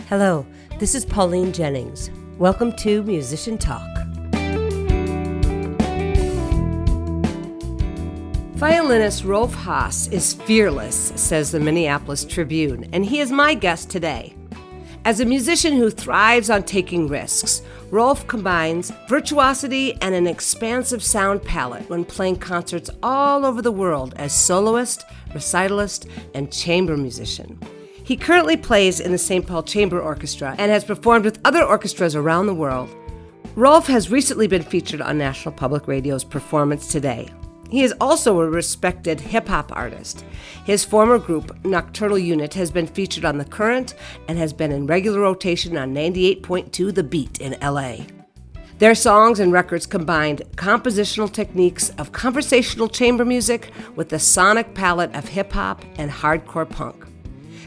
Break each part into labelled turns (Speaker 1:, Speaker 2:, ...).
Speaker 1: Hello, this is Pauline Jennings. Welcome to Musician Talk. Violinist Rolf Haas is fearless, says the Minneapolis Tribune, and he is my guest today. As a musician who thrives on taking risks, Rolf combines virtuosity and an expansive sound palette when playing concerts all over the world as soloist, recitalist, and chamber musician. He currently plays in the St. Paul Chamber Orchestra and has performed with other orchestras around the world. Rolf has recently been featured on National Public Radio's Performance Today. He is also a respected hip-hop artist. His former group, Nocturnal Unit, has been featured on The Current and has been in regular rotation on 98.2 The Beat in LA. Their songs and records combined compositional techniques of conversational chamber music with the sonic palette of hip-hop and hardcore punk.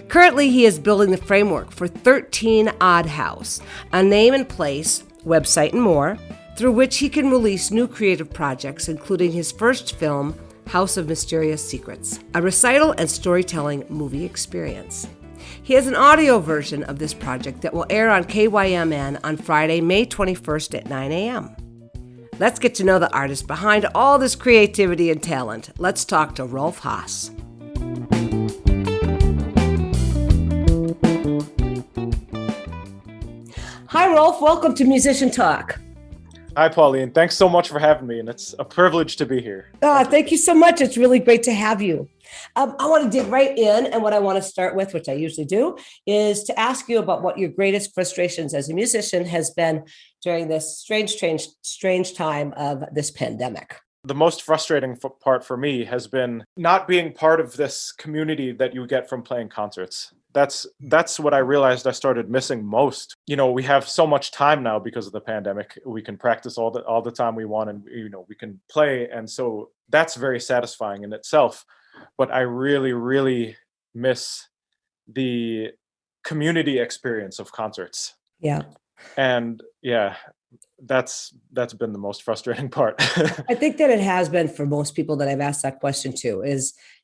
Speaker 1: Currently, he is building the framework for 13 Odd House, a name and place, website, and more, through which he can release new creative projects, including his first film, House of Mysterious Secrets, a recital and storytelling movie experience. He has an audio version of this project that will air on KYMN on Friday, May 21st at 9 a.m. Let's get to know the artist behind all this creativity and talent. Let's talk to Rolf Haas. Hi, Rolf. Welcome to Musician Talk.
Speaker 2: Hi, Pauline. Thanks so much for having me, and it's a privilege to be here.
Speaker 1: Thank you so much. It's really great to have you. I want to dig right in, and what I want to start with, which I usually do, is to ask you about what your greatest frustrations as a musician has been during this strange time of this pandemic.
Speaker 2: The most frustrating part for me has been not being part of this community that you get from playing concerts. That's what I realized I started missing most. You know, we have so much time now because of the pandemic. We can practice all the time we want, and we can play, and so that's very satisfying in itself. But I really, really miss the community experience of concerts.
Speaker 1: Yeah.
Speaker 2: And yeah, that's been the most frustrating part.
Speaker 1: I think that it has been for most people that I've asked that question to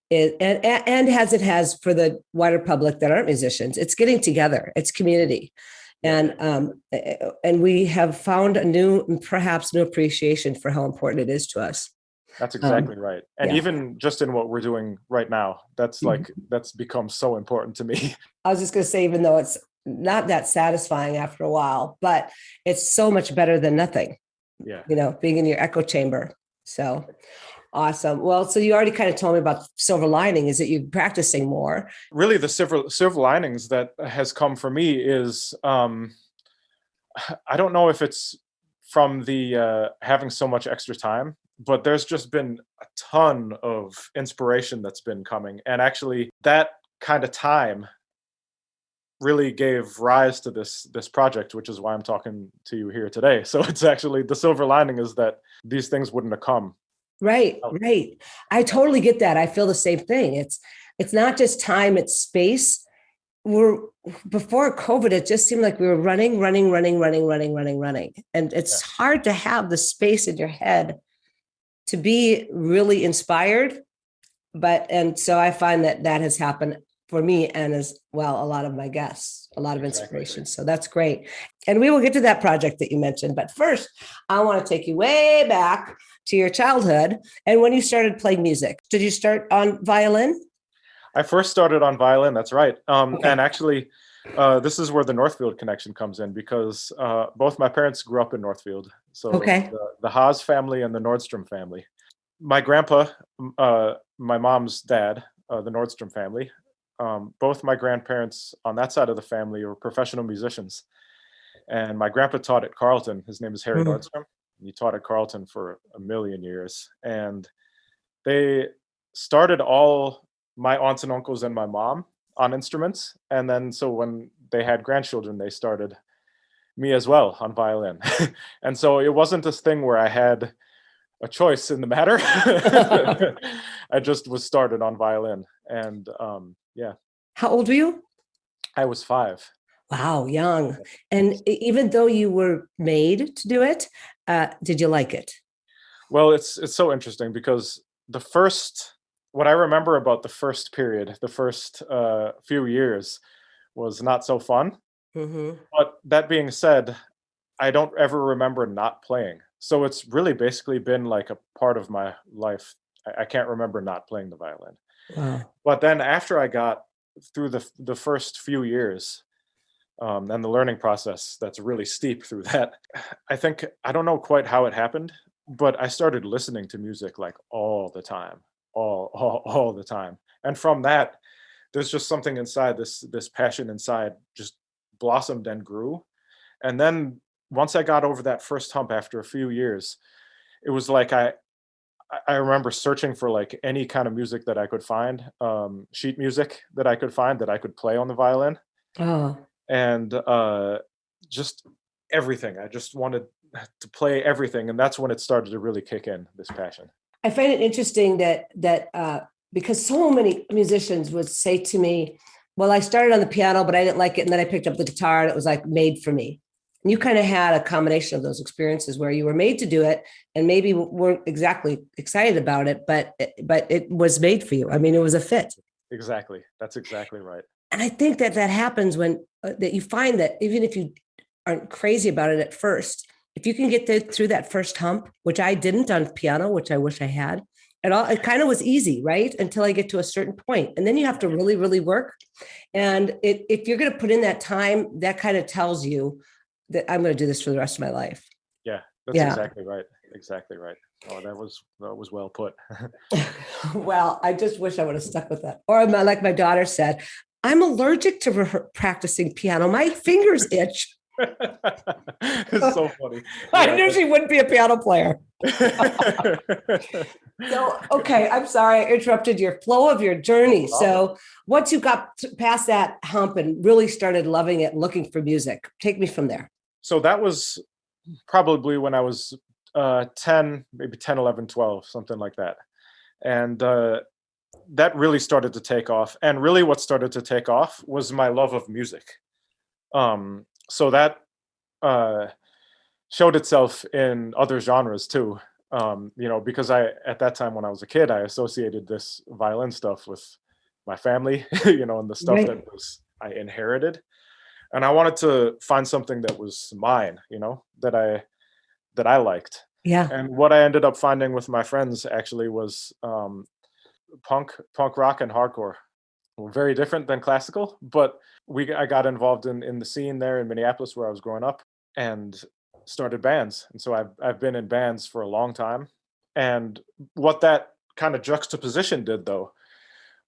Speaker 1: and as it has for the wider public that aren't musicians, it's getting together, it's community. And we have found a perhaps new appreciation for how important it is to us.
Speaker 2: That's exactly right. And even just in what we're doing right now, that's become so important to me.
Speaker 1: I was just going to say, even though it's not that satisfying after a while, but it's so much better than nothing.
Speaker 2: Yeah.
Speaker 1: Being in your echo chamber. So awesome. Well, so you already kind of told me about silver lining is that you're practicing more.
Speaker 2: Really, the silver linings that has come for me is, I don't know if it's from the having so much extra time, but there's just been a ton of inspiration that's been coming. And actually that kind of time really gave rise to this project, which is why I'm talking to you here today. So it's actually the silver lining is that these things wouldn't have come.
Speaker 1: Right. I totally get that. I feel the same thing. It's not just time, it's space. Before COVID, it just seemed like we were running. And it's hard to have the space in your head to be really inspired. And so I find that has happened for me and as well, a lot of my guests, a lot of inspiration. So that's great. And we will get to that project that you mentioned. But first, I want to take you way back to your childhood and when you started playing music. Did you start on violin?
Speaker 2: I first started on violin. That's right. And actually, this is where the Northfield connection comes in because both my parents grew up in Northfield. So the Haas family and the Nordstrom family. My grandpa, my mom's dad, the Nordstrom family, both my grandparents on that side of the family were professional musicians. And my grandpa taught at Carleton. His name is Harry Nordstrom. He taught at Carleton for a million years. And they started all my aunts and uncles and my mom on instruments. And then so when they had grandchildren, they started me as well on violin. And so it wasn't this thing where I had a choice in the matter. I just was started on violin. And
Speaker 1: How old were you?
Speaker 2: I was 5.
Speaker 1: Wow, young. And even though you were made to do it, did you like it?
Speaker 2: Well, it's so interesting because what I remember about the first period, the first few years was not so fun.
Speaker 1: Mm-hmm.
Speaker 2: But that being said, I don't ever remember not playing. So it's really basically been like a part of my life. I can't remember not playing the violin.
Speaker 1: Wow.
Speaker 2: But then after I got through the first few years, and the learning process that's really steep through that, I don't know quite how it happened, but I started listening to music like all the time, all the time. And from that, there's just something inside, this passion inside just blossomed and grew. And then once I got over that first hump after a few years, it was like I remember searching for like any kind of music that I could find, sheet music that I could find that I could play on the violin,
Speaker 1: Oh.
Speaker 2: and just everything. I just wanted to play everything, and that's when it started to really kick in, this passion.
Speaker 1: I find it interesting that because so many musicians would say to me, "Well, I started on the piano, but I didn't like it, and then I picked up the guitar, and it was like made for me." And you kind of had a combination of those experiences where you were made to do it, and maybe weren't exactly excited about it, but it was made for you. I mean, it was a fit.
Speaker 2: Exactly. That's exactly right.
Speaker 1: And I think that happens when that you find that even if you aren't crazy about it at first, if you can get through that first hump, which I didn't on piano, which I wish I had, it kind of was easy, right? Until I get to a certain point. And then you have to really, really work. And if you're going to put in that time, that kind of tells you that I'm going to do this for the rest of my life.
Speaker 2: Yeah, that's
Speaker 1: Yeah.
Speaker 2: exactly right. Exactly right. Oh, that was well put.
Speaker 1: Well, I just wish I would have stuck with that. Or like my daughter said, I'm allergic to practicing piano. My fingers itch.
Speaker 2: It's so funny.
Speaker 1: I knew she wouldn't be a piano player. So, okay, I'm sorry I interrupted your flow of your journey. So, once you got past that hump and really started loving it, looking for music, take me from there.
Speaker 2: So that was probably when I was 10, maybe 10, 11, 12, something like that. And that really started to take off. And really what started to take off was my love of music. So that uh, showed itself in other genres too. Because at that time when I was a kid, I associated this violin stuff with my family, and the stuff
Speaker 1: Right.
Speaker 2: that I inherited. And I wanted to find something that was mine, that I liked.
Speaker 1: Yeah.
Speaker 2: And what I ended up finding with my friends actually was punk rock and hardcore. Well, very different than classical, but I got involved in the scene there in Minneapolis where I was growing up, and started bands. And so I've been in bands for a long time. And what that kind of juxtaposition did, though,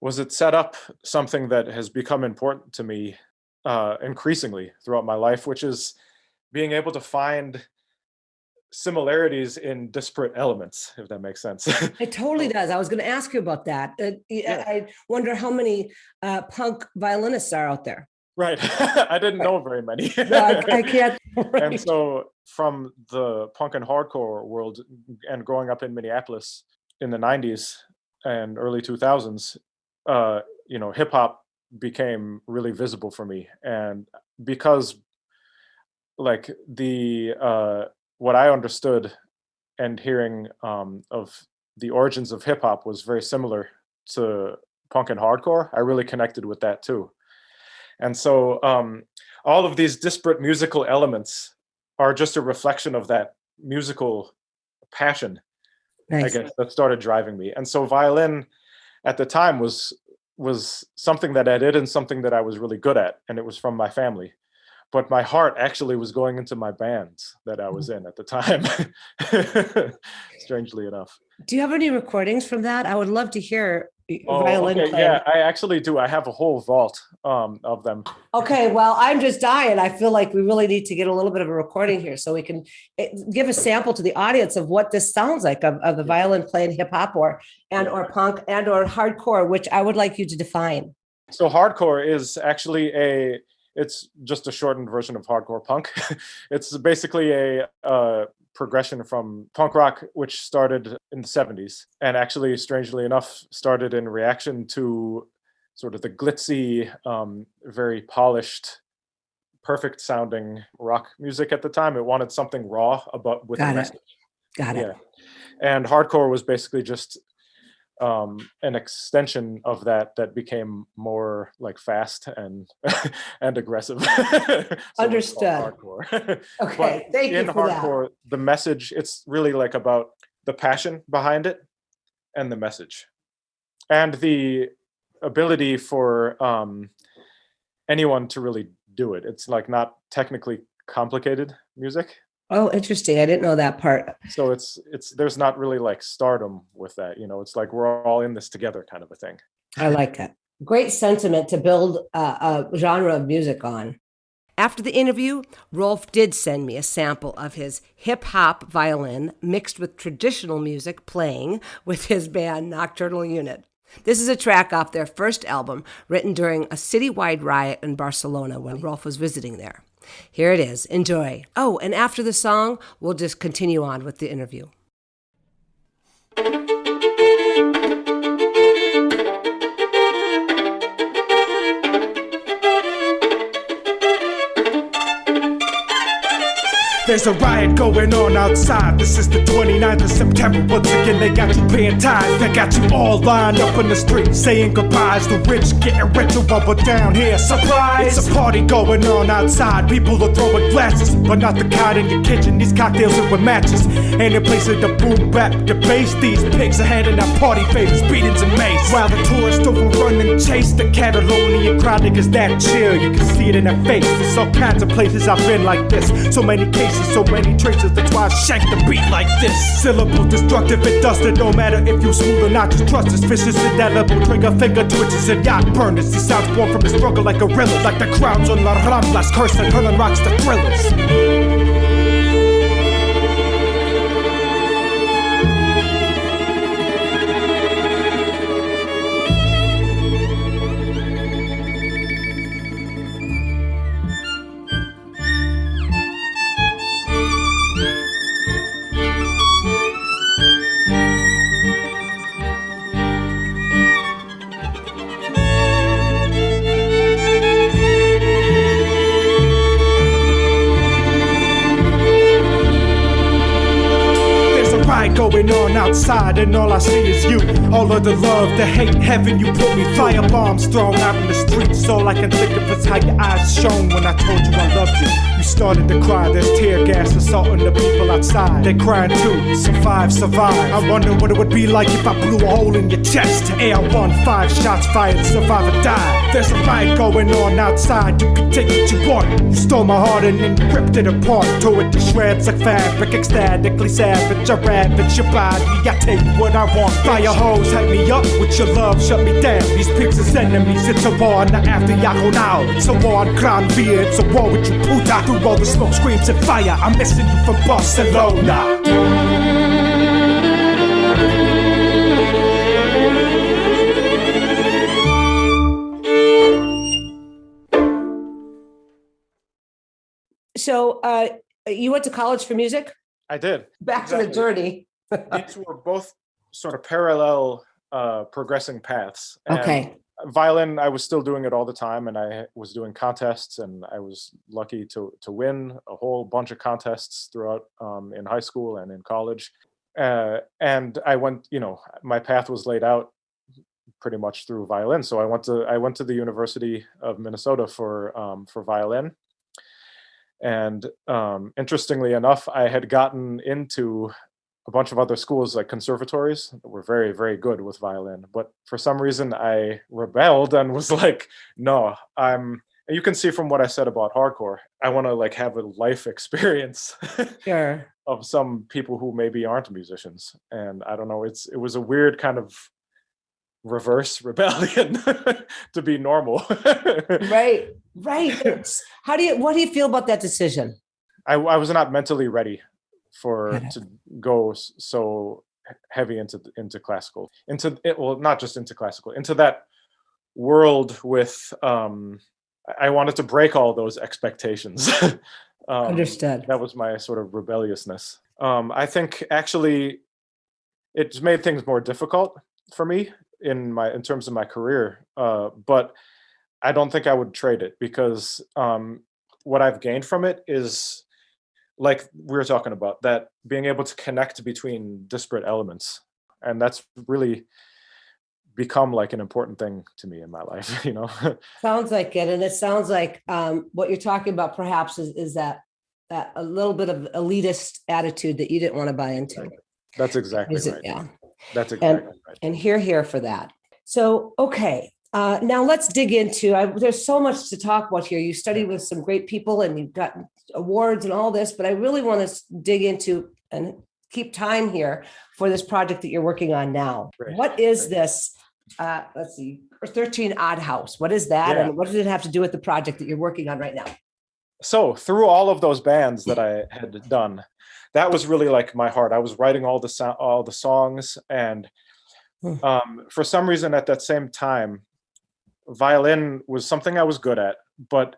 Speaker 2: was it set up something that has become important to me increasingly throughout my life, which is being able to find similarities in disparate elements, if that makes sense.
Speaker 1: It totally does. I was going to ask you about that.
Speaker 2: Yeah.
Speaker 1: I wonder how many punk violinists are out there.
Speaker 2: Right. I didn't know very many.
Speaker 1: No, I can't. Right.
Speaker 2: And so from the punk and hardcore world and growing up in Minneapolis in the 90s and early 2000s, hip hop became really visible for me. And because like what I understood and hearing of the origins of hip hop was very similar to punk and hardcore, I really connected with that too. And so all of these disparate musical elements are just a reflection of that musical passion,
Speaker 1: Nice.
Speaker 2: I guess, that started driving me. And so violin at the time was something that I did and something that I was really good at, and it was from my family. But my heart actually was going into my bands that I was in at the time, strangely enough.
Speaker 1: Do you have any recordings from that? I would love to hear violin
Speaker 2: okay,
Speaker 1: playing.
Speaker 2: yeah, I actually do. I have a whole vault of them.
Speaker 1: Okay, well, I'm just dying. I feel like we really need to get a little bit of a recording here so we can give a sample to the audience of what this sounds like of the violin playing hip hop or punk and or hardcore, which I would like you to define.
Speaker 2: So hardcore is actually it's just a shortened version of hardcore punk. It's basically a progression from punk rock, which started in the 70s, and actually, strangely enough, started in reaction to sort of the glitzy, very polished, perfect sounding rock music at the time. It wanted something raw with a message.
Speaker 1: Got it.
Speaker 2: Yeah. And hardcore was basically just an extension of that became more like fast and and aggressive. So
Speaker 1: Understood.
Speaker 2: Hardcore.
Speaker 1: Okay,
Speaker 2: But
Speaker 1: thank you
Speaker 2: in
Speaker 1: for that.
Speaker 2: hardcore, the message, it's really like about the passion behind it and the message and the ability for anyone to really do it. It's like not technically complicated music.
Speaker 1: Oh, interesting. I didn't know that part.
Speaker 2: So it's there's not really like stardom with that, it's like we're all in this together kind of a thing.
Speaker 1: I like that. Great sentiment to build a genre of music on. After the interview, Rolf did send me a sample of his hip-hop violin mixed with traditional music playing with his band Nocturnal Unit. This is a track off their first album, written during a citywide riot in Barcelona when Rolf was visiting there. Here it is. Enjoy. Oh, and after the song, we'll just continue on with the interview.
Speaker 3: There's a riot going on outside. This is the 29th of September. Once again, they got you paying tithes. They got you all lined up in the street saying goodbyes. The rich getting richer while we're down here. Surprise! It's a party going on outside. People are throwing glasses, but not the kind in your kitchen. These cocktails are with matches. Ain't a place of the boom bap, the bass. These pigs are handing out party favors, beatings and mace. While the tourists overrun and chase the Catalonian crowd, niggas that chill. You can see it in their face. There's all kinds of places I've been like this. So many cases, so many traces, that's why I shank the beat like this. Syllable destructive, it does it. No matter if you smooth or not, just trust us. Vicious, indelible, trigger finger twitches and yacht burners. These sounds born from the struggle like gorillas, like the crowds on La Ramblas, cursing, hurling rocks to thrillers. Going on outside and all I see is you. All of the love, the hate, heaven you put me. Fire bombs thrown out in the streets. All I can think of is how your eyes shone when I told you I loved you. You started to cry, there's tear gas assaulting the people outside. They're crying too, survive, survive. I wonder what it would be like if I blew a hole in your chest. AR-1, 5 shots fired, survive or die. There's a riot going on outside, you can take what you want. You stole my heart and then ripped it apart. Tore it to shreds like fabric, ecstatically savage. I ravage your body, I tell you what I want. Fire hose, hype me up with your love, shut me down. These pigs is enemies, it's a war, not after y'all go now. It's a war on Gran Via, it's a war with you puta. Through all the smoke, screams and fire, I'm missing you from Barcelona.
Speaker 1: So you went to college for music?
Speaker 2: I did.
Speaker 1: Back to the journey.
Speaker 2: These were both sort of parallel progressing paths.
Speaker 1: Okay.
Speaker 2: Violin, I was still doing it all the time, and I was doing contests, and I was lucky to win a whole bunch of contests throughout in high school and in college. And I went, my path was laid out pretty much through violin. So I went to the University of Minnesota for violin. And interestingly enough, I had gotten into a bunch of other schools like conservatories that were very, very good with violin. But for some reason, I rebelled and was like, no, you can see from what I said about hardcore, I want to like have a life experience
Speaker 1: Sure.
Speaker 2: of some people who maybe aren't musicians. And I don't know, it was a weird kind of reverse rebellion to be normal.
Speaker 1: Right. What do you feel about that decision?
Speaker 2: I was not mentally ready to go so heavy into classical, not just into classical, into that world with I wanted to break all those expectations.
Speaker 1: Understood.
Speaker 2: That was my sort of rebelliousness. I think actually it's made things more difficult for me in terms of my career, but I don't think I would trade it, because what I've gained from it is, like we were talking about, that being able to connect between disparate elements. And that's really, become like an important thing to me in my life, you know?
Speaker 1: Sounds like it. And it sounds like what you're talking about perhaps is that a little bit of elitist attitude that you didn't want to buy into.
Speaker 2: That's exactly right.
Speaker 1: Yeah.
Speaker 2: That's exactly right.
Speaker 1: And here for that. So, okay. Now let's dig into, there's so much to talk about here. You studied with some great people and you've got awards and all this, but I really want to dig into and keep time here for this project that you're working on now. Great. What is this? Let's see, 13 Odd House. What is that? Yeah. And what does it have to do with the project that you're working on right now?
Speaker 2: So through all of those bands that I had done, that was really like my heart. I was writing all the songs, and for some reason at that same time, violin was something I was good at, but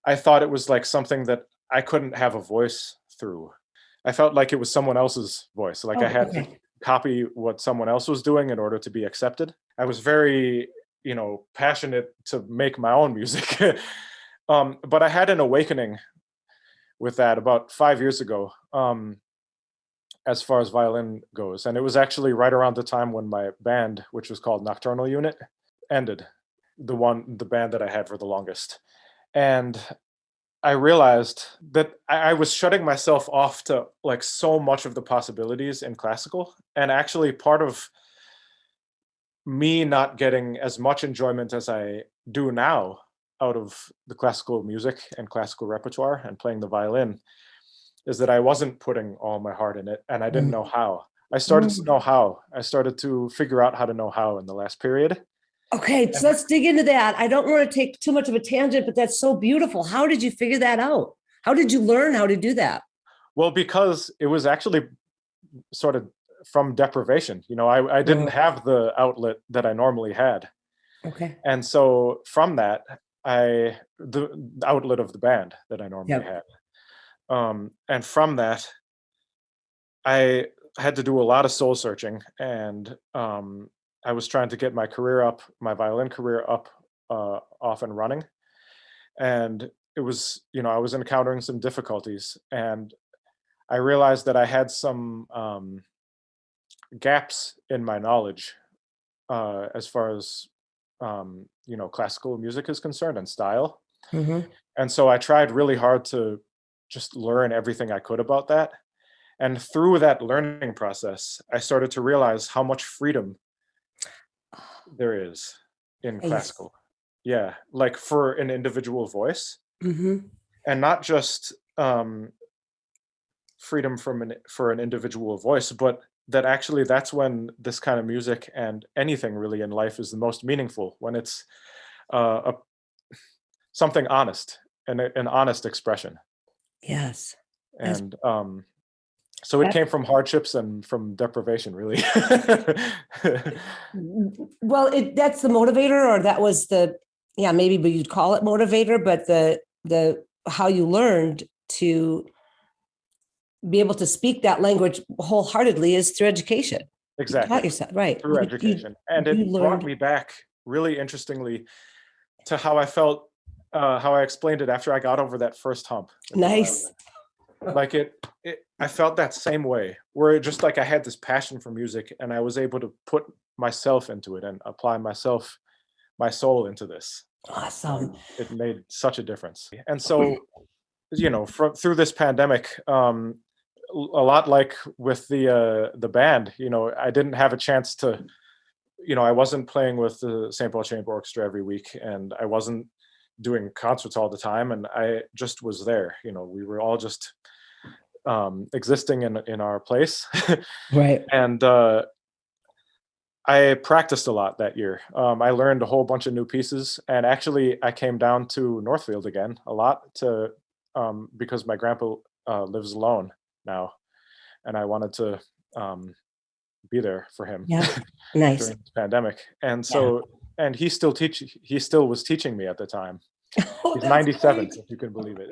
Speaker 2: I thought it was like something that I couldn't have a voice through. I felt like it was someone else's voice. Like I had to copy what someone else was doing in order to be accepted. I was very, passionate to make my own music. But I had an awakening with that about 5 years ago, as far as violin goes. And it was actually right around the time when my band, which was called Nocturnal Unit, ended. The band that I had for the longest. And I realized that I was shutting myself off to like so much of the possibilities in classical. And actually part of me not getting as much enjoyment as I do now out of the classical music and classical repertoire and playing the violin is that I wasn't putting all my heart in it, and I didn't know how. I started to know how. I started to figure out how to know how in the last period.
Speaker 1: Okay, so let's dig into that. I don't want to take too much of a tangent, but that's so beautiful. How did you figure that out? How did you learn how to do that?
Speaker 2: Well, because it was actually sort of from deprivation. I didn't have the outlet that I normally had.
Speaker 1: Okay.
Speaker 2: And so from that, the outlet of the band that I normally had. And from that, I had to do a lot of soul searching, and I was trying to get my violin career up, off and running. And it was, I was encountering some difficulties, and I realized that I had some gaps in my knowledge, as far as, classical music is concerned and style.
Speaker 1: Mm-hmm.
Speaker 2: And so I tried really hard to just learn everything I could about that. And through that learning process, I started to realize how much freedom there is in classical. Yeah, like for an individual voice.
Speaker 1: Mm-hmm.
Speaker 2: And not just freedom for an individual voice, but that actually that's when this kind of music and anything really in life is the most meaningful, when it's something honest and an honest expression.
Speaker 1: Yes.
Speaker 2: And so it came from hardships and from deprivation, really.
Speaker 1: Well, that's the motivator, or that was maybe you'd call it motivator, but the how you learned to be able to speak that language wholeheartedly is through education.
Speaker 2: Exactly.
Speaker 1: You taught yourself, right?
Speaker 2: Through education. And it brought me back really interestingly to how I felt, how I explained it after I got over that first hump.
Speaker 1: Nice.
Speaker 2: Like I felt that same way, where it just like I had this passion for music, and I was able to put myself into it and apply my soul into this.
Speaker 1: Awesome.
Speaker 2: It made such a difference. And so, through this pandemic, a lot like with the band, I didn't have a chance to, I wasn't playing with the St. Paul Chamber Orchestra every week, and I wasn't doing concerts all the time, and I just was there. We were all just existing in our place.
Speaker 1: Right.
Speaker 2: And I practiced a lot that year. I learned a whole bunch of new pieces, and actually I came down to Northfield again a lot because my grandpa lives alone now, and I wanted to be there for him.
Speaker 1: Yeah. Nice.
Speaker 2: During the pandemic. And so and he still was teaching me at the time.
Speaker 1: Oh,
Speaker 2: he's 97, if you can believe it.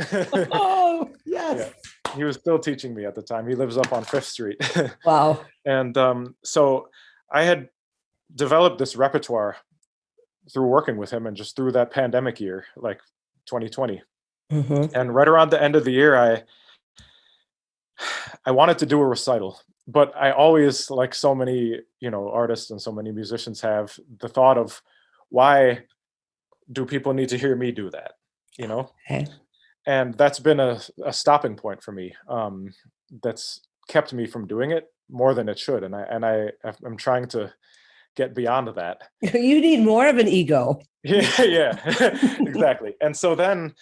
Speaker 1: Oh, yes.
Speaker 2: Yeah. He was still teaching me at the time. He lives up on 5th Street.
Speaker 1: Wow.
Speaker 2: And so I had developed this repertoire through working with him, and just through that pandemic year, like 2020.
Speaker 1: Mm-hmm.
Speaker 2: And right around the end of the year, I wanted to do a recital, but I always, like so many, artists and so many musicians have the thought of, why do people need to hear me do that? You know?
Speaker 1: Okay.
Speaker 2: And that's been a stopping point for me. That's kept me from doing it more than it should. I'm trying to get beyond that.
Speaker 1: You need more of an ego.
Speaker 2: Yeah, exactly. And so then,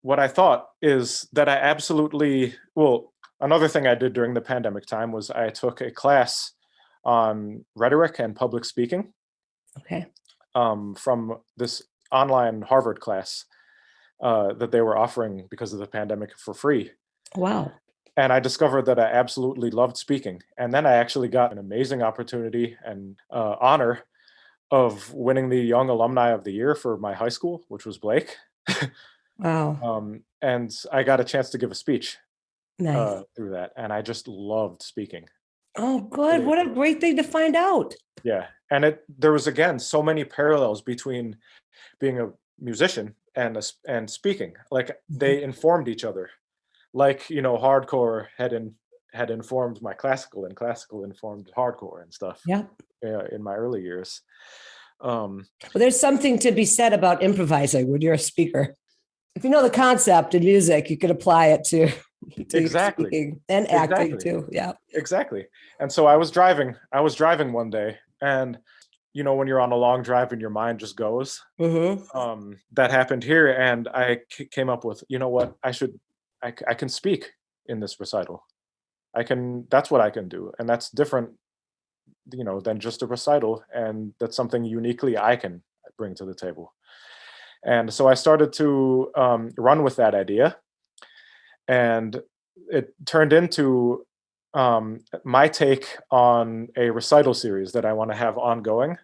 Speaker 2: what I thought is that I absolutely, well, another thing I did during the pandemic time was I took a class on rhetoric and public speaking.
Speaker 1: Okay.
Speaker 2: From this online Harvard class that they were offering because of the pandemic for free.
Speaker 1: Wow.
Speaker 2: And I discovered that I absolutely loved speaking. And then I actually got an amazing opportunity and honor of winning the Young Alumni of the Year for my high school, which was Blake.
Speaker 1: Wow.
Speaker 2: And I got a chance to give a speech
Speaker 1: Nice.
Speaker 2: through that. And I just loved speaking.
Speaker 1: Oh, good. What a great thing to find out.
Speaker 2: Yeah. And there was, again, so many parallels between being a musician and speaking. Like, they informed each other. Like, hardcore had informed my classical, and classical informed hardcore and stuff.
Speaker 1: Yeah.
Speaker 2: In my early years.
Speaker 1: Well, there's something to be said about improvising when you're a speaker. If you know the concept in music, you can apply it to
Speaker 2: exactly
Speaker 1: speaking and acting too. Yeah.
Speaker 2: Exactly. And so I was driving one day, and when you're on a long drive and your mind just goes, that happened here. And I came up with, what, I can speak in this recital. That's what I can do. And that's different, than just a recital. And that's something uniquely I can bring to the table. And so I started to run with that idea. And it turned into my take on a recital series that I want to have ongoing,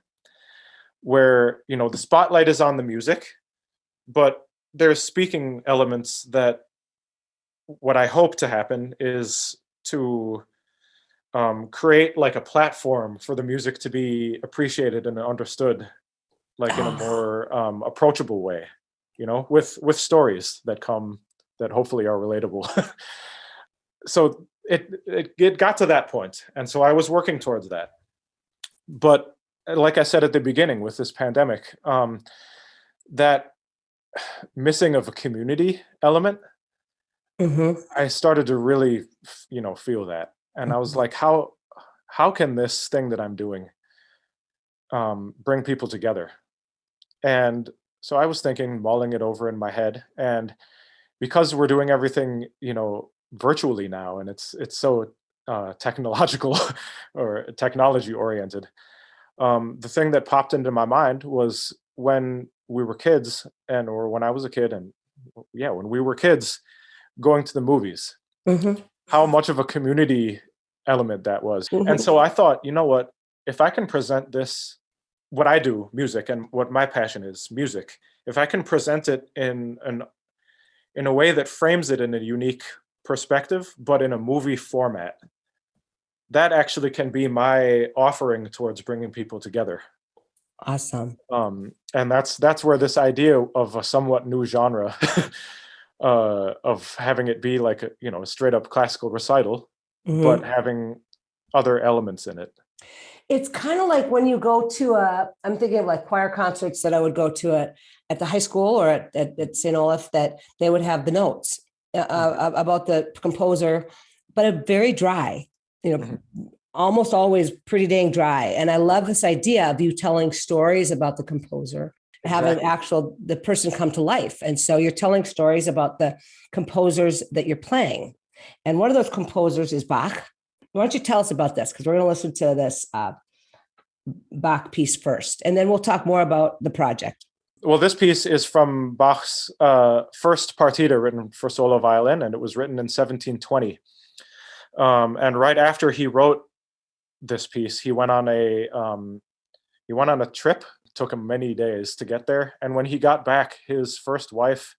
Speaker 2: where, the spotlight is on the music, but there's speaking elements that what I hope to happen is to create like a platform for the music to be appreciated and understood, like in a more approachable way, with stories that hopefully are relatable. So it got to that point, and so I was working towards that. But like I said at the beginning, with this pandemic, that missing of a community element, I started to really, feel that. And I was like, how can this thing that I'm doing bring people together? And so I was thinking, mulling it over in my head. And because we're doing everything, virtually now, and it's so technological or technology oriented, the thing that popped into my mind was when we were kids, or when I was a kid, and when we were kids, going to the movies, how much of a community element that was. And so I thought, what, if I can present this, what I do, music, and what my passion is, music, if I can present it in a way that frames it in a unique perspective, but in a movie format, that actually can be my offering towards bringing people together.
Speaker 1: Awesome.
Speaker 2: And that's where this idea of a somewhat new genre of having it be like a straight up classical recital, but having other elements in it.
Speaker 1: It's kind of like when you go to I'm thinking of like choir concerts that I would go to at the high school or at St. Olaf, that they would have the notes about the composer, but a very dry, almost always pretty dang dry. And I love this idea of you telling stories about the composer, having the person come to life. And so you're telling stories about the composers that you're playing. And one of those composers is Bach. Why don't you tell us about this? Because we're going to listen to this Bach piece first, and then we'll talk more about the project.
Speaker 2: Well, this piece is from Bach's first partita written for solo violin, and it was written in 1720. And right after he wrote this piece, he went on a trip. It took him many days to get there, and when he got back, his first wife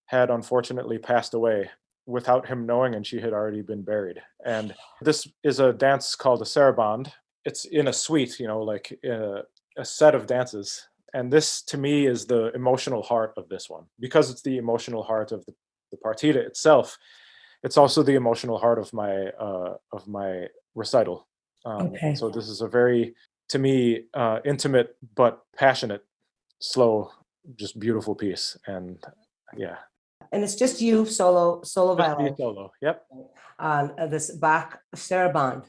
Speaker 2: had unfortunately passed away without him knowing, and she had already been buried. And this is a dance called a saraband. It's in a suite, like a set of dances. And this, to me, is the emotional heart of this one, because it's the emotional heart of the partita itself. it's also the emotional heart of my recital. So this is a very, to me, intimate but passionate, slow, just beautiful piece. And yeah.
Speaker 1: And it's just you solo
Speaker 2: Just
Speaker 1: violin
Speaker 2: me solo. Yep.
Speaker 1: on this Bach Sarabande.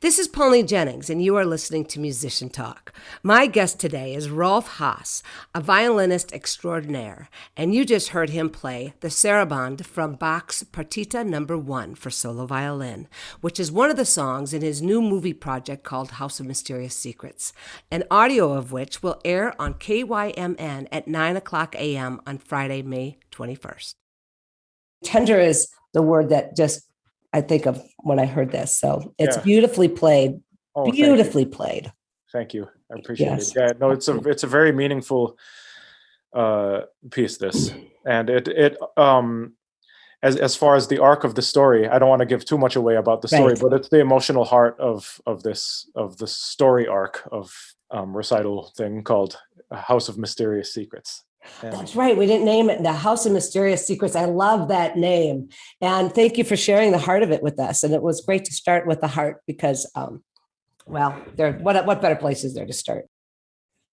Speaker 1: This is Pauline Jennings, and you are listening to Musician Talk. My guest today is Rolf Haas, a violinist extraordinaire, and you just heard him play the Sarabande from Bach's Partita No. 1 for solo violin, which is one of the songs in his new movie project called House of Mysterious Secrets, an audio of which will air on KYMN at 9 o'clock a.m. on Friday, May 21st. Tender is the word that just I think of when I heard this. So it's beautifully played.
Speaker 2: Oh,
Speaker 1: beautifully played.
Speaker 2: Thank you. I appreciate it. Yeah, no, it's a very meaningful piece, this. And it as far as the arc of the story, I don't want to give too much away about the story, but it's the emotional heart of the story arc of recital thing called House of Mysterious Secrets.
Speaker 1: That's right. We didn't name it. The House of Mysterious Secrets. I love that name. And thank you for sharing the heart of it with us. And it was great to start with the heart because, what better place is there to start?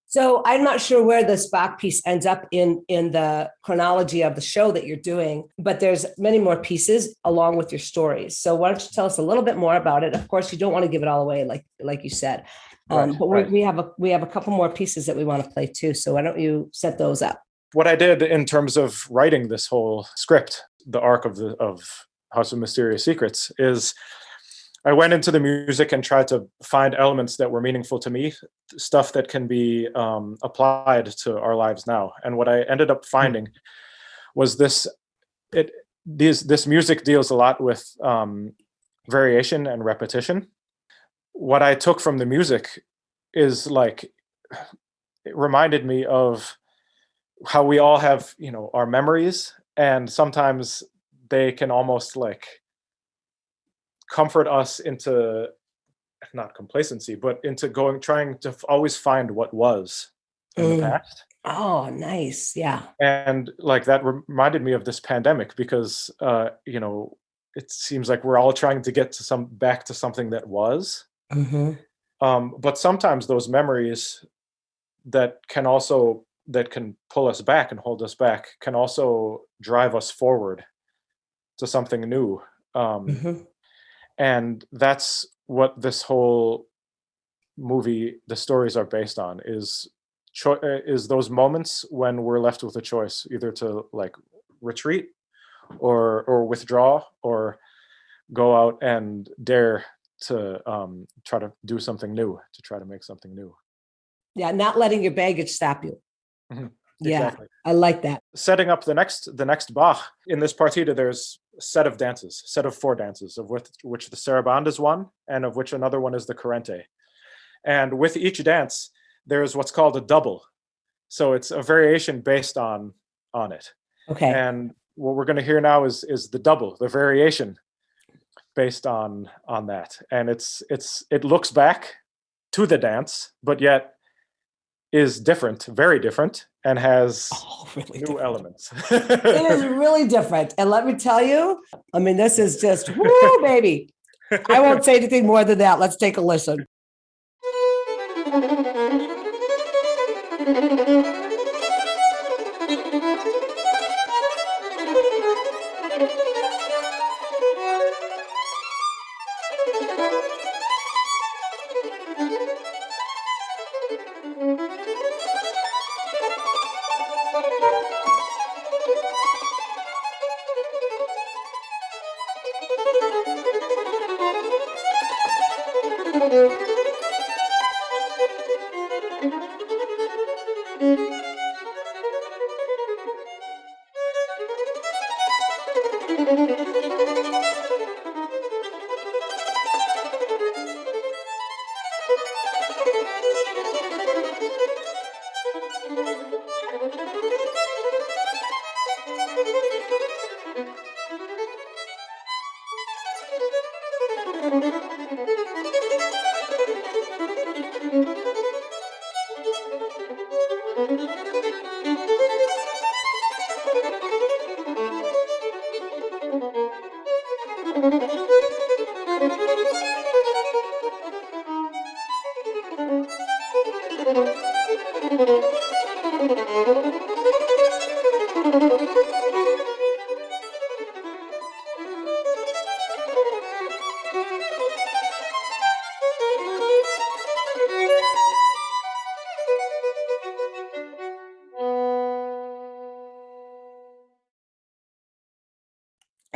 Speaker 1: So I'm not sure where this Bach piece ends up in the chronology of the show that you're doing, but there's many more pieces along with your stories. So why don't you tell us a little bit more about it? Of course, you don't want to give it all away, like you said. But we have a couple more pieces that we want to play too. So why don't you set those up?
Speaker 2: What I did in terms of writing this whole script, the arc of House of Mysterious Secrets, is I went into the music and tried to find elements that were meaningful to me, stuff that can be applied to our lives now. And what I ended up finding was this music deals a lot with variation and repetition. What I took from the music is like, it reminded me of how we all have, our memories, and sometimes they can almost like comfort us into, not complacency, but into trying to always find what was in the past.
Speaker 1: Oh, nice. Yeah.
Speaker 2: And like that reminded me of this pandemic because, it seems like we're all trying to get back to something that was. But sometimes those memories that can pull us back and hold us back can also drive us forward to something new. And that's what this whole movie, the stories are based on, is those moments when we're left with a choice, either to like retreat or withdraw, or go out and dare to try to do something new, to try to make something new.
Speaker 1: Yeah, not letting your baggage stop you. Yeah,
Speaker 2: exactly.
Speaker 1: I like that.
Speaker 2: Setting up the next Bach, in this partita, there's a set of 4 dances, of which the saraband is one, and of which another one is the corrente. And with each dance, there's what's called a double. So it's a variation based on it.
Speaker 1: Okay.
Speaker 2: And what we're going to hear now is the double, the variation based on that. And it looks back to the dance, but yet is different, very different, and has
Speaker 1: really
Speaker 2: new elements.
Speaker 1: It is really different. And let me tell you, I mean, this is just, woo, baby. I won't say anything more than that. Let's take a listen.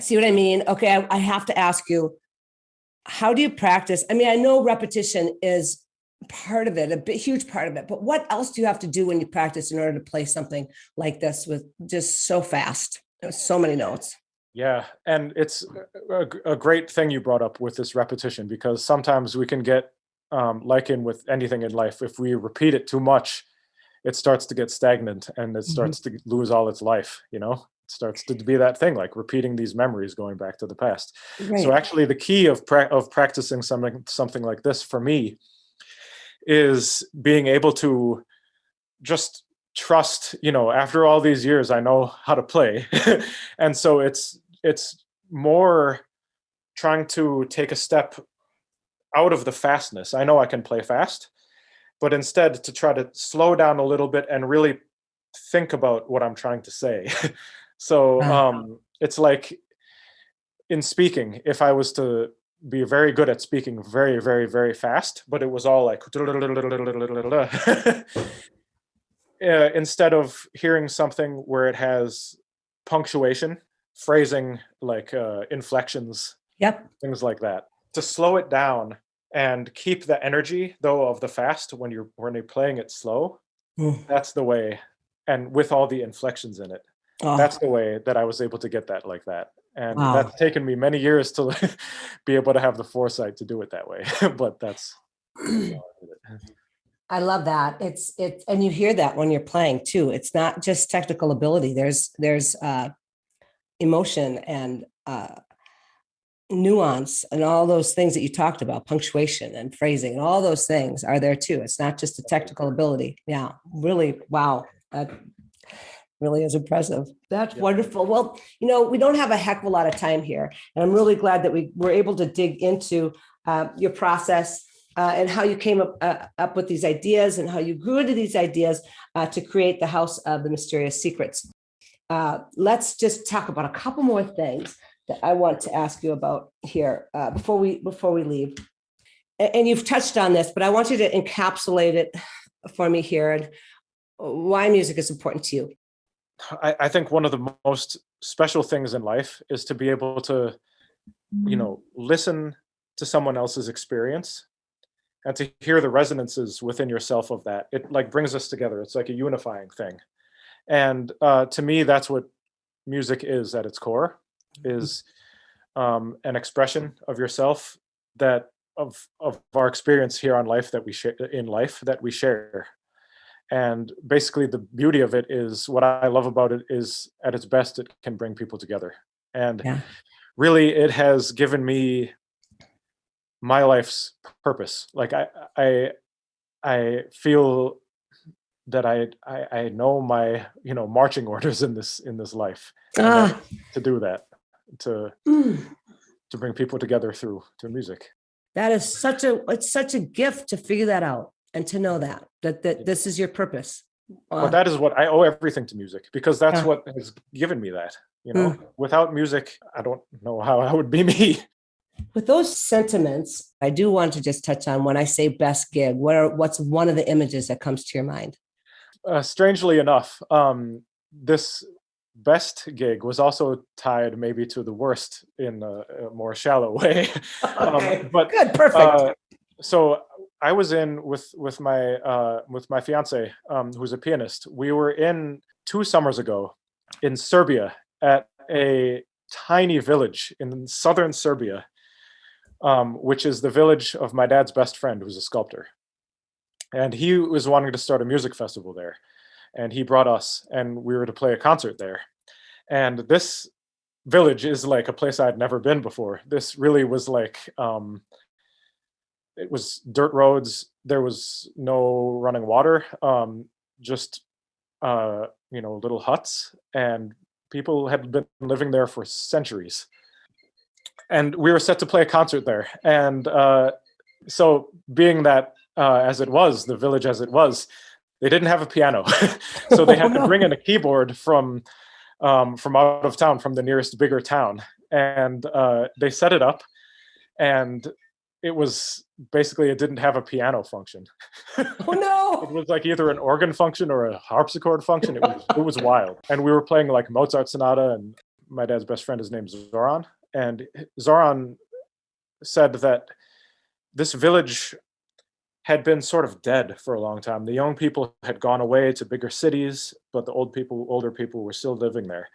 Speaker 1: See what I mean? Okay, I have to ask you, how do you practice? I mean, I know repetition is part of it, huge part of it, but what else do you have to do when you practice in order to play something like this with just so fast, so many notes?
Speaker 2: Yeah, and it's a great thing you brought up with this repetition, because sometimes we can get, like with anything in life, if we repeat it too much, it starts to get stagnant and it starts to lose all its life, It starts to be that thing, like repeating these memories going back to the past. Right. So actually the key of practicing something like this for me is being able to just trust, after all these years, I know how to play. And so it's more trying to take a step out of the fastness. I know I can play fast, but instead to try to slow down a little bit and really think about what I'm trying to say. So it's like in speaking, if I was to be very good at speaking very, very, very fast, but it was all like instead of hearing something where it has punctuation, phrasing, like inflections, things like that. to slow it down and keep the energy though of the fast when you're playing it slow. That's the way, and with all the inflections in it. That's the way that I was able to get that like that. And that's taken me many years to be able to have the foresight to do it that way. But that's
Speaker 1: I love that. It's and you hear that when you're playing too. It's not just technical ability. There's emotion and nuance and all those things that you talked about, punctuation and phrasing and all those things are there too. It's not just a technical ability. Yeah, really. Wow. That really is impressive. That's wonderful. Well, we don't have a heck of a lot of time here, and I'm really glad that we were able to dig into your process and how you came up with these ideas and how you grew into these ideas to create the House of the Mysterious Secrets. Let's just talk about a couple more things that I want to ask you about here before we leave. And you've touched on this, but I want you to encapsulate it for me here and why music is important to you.
Speaker 2: I think one of the most special things in life is to be able to, listen to someone else's experience and to hear the resonances within yourself of that. It like brings us together. It's like a unifying thing. And to me, that's what music is at its core, is an expression of yourself that of our experience here on life that we share. And basically the beauty of it is, what I love about it is at its best, it can bring people together. And really it has given me my life's purpose. Like I feel that I know my, marching orders in this life to do that, to bring people together through music.
Speaker 1: That is it's such a gift to figure that out. And to know that this is your purpose.
Speaker 2: But that is what I owe everything to music, because that's what has given me that. Without music, I don't know how I would be me.
Speaker 1: With those sentiments, I do want to just touch on, when I say best gig, what's one of the images that comes to your mind?
Speaker 2: Strangely enough, this best gig was also tied maybe to the worst in a more shallow way.
Speaker 1: Okay. But good, perfect.
Speaker 2: So I was in with my fiance, who's a pianist. We were in 2 summers ago in Serbia at a tiny village in southern Serbia, which is the village of my dad's best friend, who's a sculptor. And he was wanting to start a music festival there. And he brought us, and we were to play a concert there. And this village is like a place I'd never been before. This really was like, it was dirt roads. There was no running water, just, little huts, and people had been living there for centuries. And we were set to play a concert there. And so being that, as it was, the village as it was, they didn't have a piano. So they had to bring in a keyboard from out of town, from the nearest bigger town. And they set it up, and it was basically, it didn't have a piano function.
Speaker 1: Oh no!
Speaker 2: It was like either an organ function or a harpsichord function. It was wild. And we were playing like Mozart sonata, and my dad's best friend is named Zoran. And Zoran said that this village had been sort of dead for a long time. The young people had gone away to bigger cities, but the older people were still living there.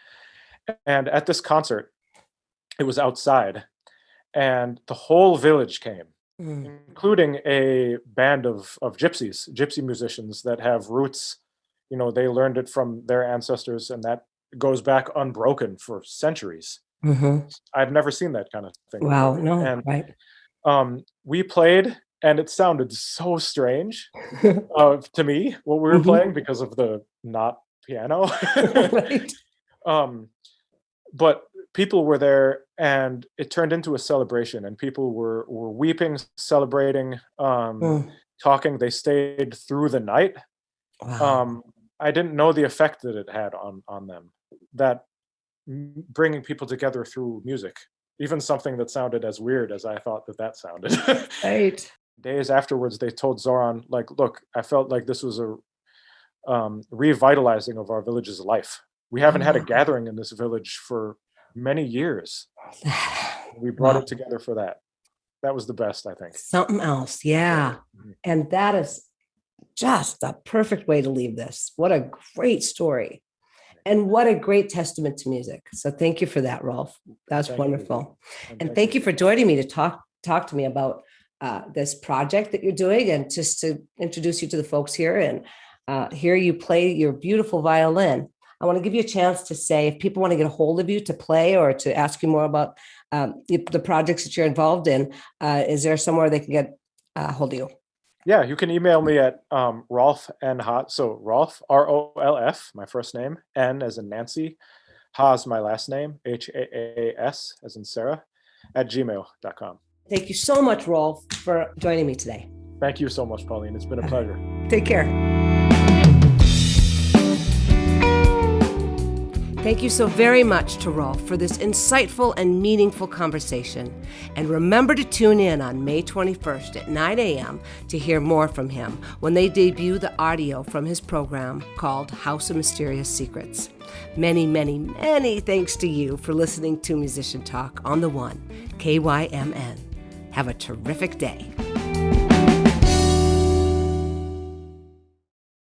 Speaker 2: And at this concert, it was outside, and the whole village came, including a band of gypsy musicians that have roots. They learned it from their ancestors, and that goes back unbroken for centuries. Mm-hmm. I've never seen that kind of thing.
Speaker 1: Wow, no,
Speaker 2: and,
Speaker 1: right.
Speaker 2: We played, and it sounded so strange to me, what we were playing, because of the not piano. Right. But people were there, and it turned into a celebration, and people were weeping, celebrating, talking. They stayed through the night. Wow. I didn't know the effect that it had on them, that bringing people together through music, even something that sounded as weird as I thought that sounded.
Speaker 1: Right.
Speaker 2: Days afterwards, they told Zoran, like, look, I felt like this was a revitalizing of our village's life. We haven't had a gathering in this village for many years. We brought it together for that. That was the best, I think.
Speaker 1: Something else. Yeah.
Speaker 2: Mm-hmm.
Speaker 1: And that is just a perfect way to leave this. What a great story. And what a great testament to music. So thank you for that, Rolf. That's wonderful. And thank you for joining me to talk to me about this project that you're doing, and just to introduce you to the folks here and hear you play your beautiful violin. I want to give you a chance to say, if people want to get a hold of you to play or to ask you more about the projects that you're involved in, is there somewhere they can get a hold of you?
Speaker 2: Yeah, you can email me at Rolf N. Haas. So Rolf, ROLF, my first name, N as in Nancy, Haas, my last name, HAAS as in Sarah, at gmail.com.
Speaker 1: Thank you so much, Rolf, for joining me today.
Speaker 2: Thank you so much, Pauline. It's been a pleasure.
Speaker 1: Take care. Thank you so very much to Rolf for this insightful and meaningful conversation. And remember to tune in on May 21st at 9 a.m. to hear more from him when they debut the audio from his program called House of Mysterious Secrets. Many, many, many thanks to you for listening to Musician Talk on the One, KYMN. Have a terrific day.